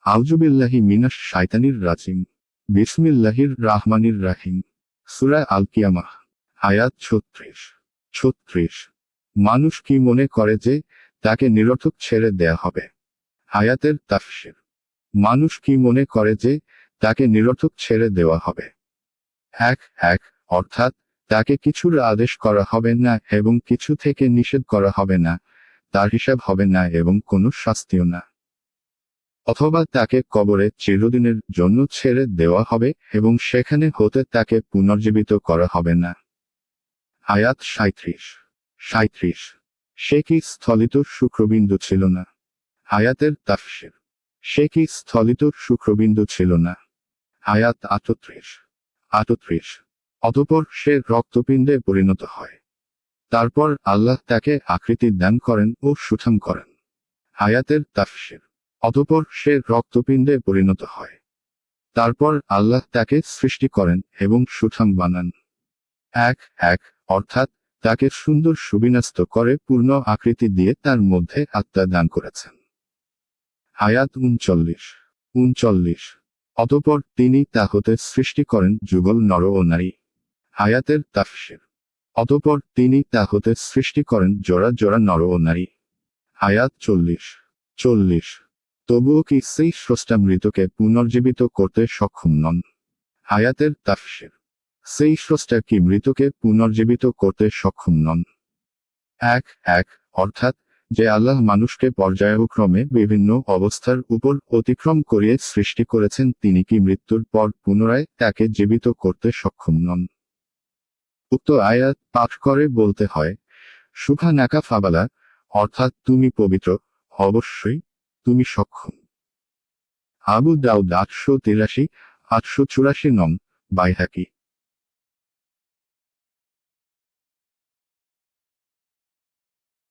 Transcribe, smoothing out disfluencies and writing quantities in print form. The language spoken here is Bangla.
আউযুবিল্লাহি মিনাশ শাইতানির রাজিম। বিসমিল্লাহির রাহমানির রাহিম। সূরা আল কিয়ামাহ আয়াত 36। 36 মানুষ কি মনে করে যে তাকে নিরর্থক ছেড়ে দেয়া হবে? আয়াতের তাফসীর। মানুষ কি মনে করে যে তাকে নিরর্থক ছেড়ে দেওয়া হবে? এক এক অর্থাৎ তাকে কিছুর আদেশ করা হবে না এবং কিছু থেকে নিষেধ করা হবে না, তার হিসাব হবে না এবং কোনো শাস্তিও না। অথবা তাকে কবরে চিরদিনের জন্য ছেড়ে দেওয়া হবে এবং সেখানে হতে তাকে পুনর্জীবিত করা হবে না। আয়াত 37। 37 সে কি স্থলিত শুক্রবিন্দু ছিল না? আয়াতের তাফসীর। সে কি স্থলিত শুক্রবিন্দু ছিল না? আয়াত 38। 38 অতঃপর সে রক্তপিণ্ডে পরিণত হয়। তারপর আল্লাহ তাকে আকৃতি দান করেন ও সুঠাম করেন। আয়াতের তাফসীর। অতঃপর সে রক্তপিণ্ডে পরিণত হয়। তারপর আল্লাহ তাকে সৃষ্টি করেন এবং সুঠাম বানান। এক এক অর্থাৎ তাকে সুন্দর সুবিন্যস্ত করে পূর্ণ আকৃতি দিয়ে তার মধ্যে আত্মা দান করেছেন। আয়াত 39। 39 অতঃপর তিনি তা হতে সৃষ্টি করেন যুগল নর ও নারী। আয়াতের তাফসীর। অতঃপর তিনি তা হতে সৃষ্টি করেন জোড়া জোড়া নর ও নারী। আয়াত 40। 40 তবুও কি সেই স্রষ্টা মৃতকে পুনর্জীবিত করতে সক্ষম নন? আয়াতের তাফসীর। সেই স্রষ্টা কি মৃতকে পুনর্জীবিত করতে সক্ষম নন? এক এক অর্থাৎ যে আল্লাহ মানুষকে পর্যায়ক্রমে বিভিন্ন অবস্থার উপর অতিক্রম করিয়ে সৃষ্টি করেছেন তিনি কি মৃত্যুর পর পুনরায় তাকে জীবিত করতে সক্ষম নন? উক্ত আয়াত পাঠ করে বলতে হয়, সুবহানাকা ফাবালা, অর্থাৎ তুমি পবিত্র, অবশ্যই তুমি সক্ষম। আবু দাউদ 883, 884 নং, বাইহাকি।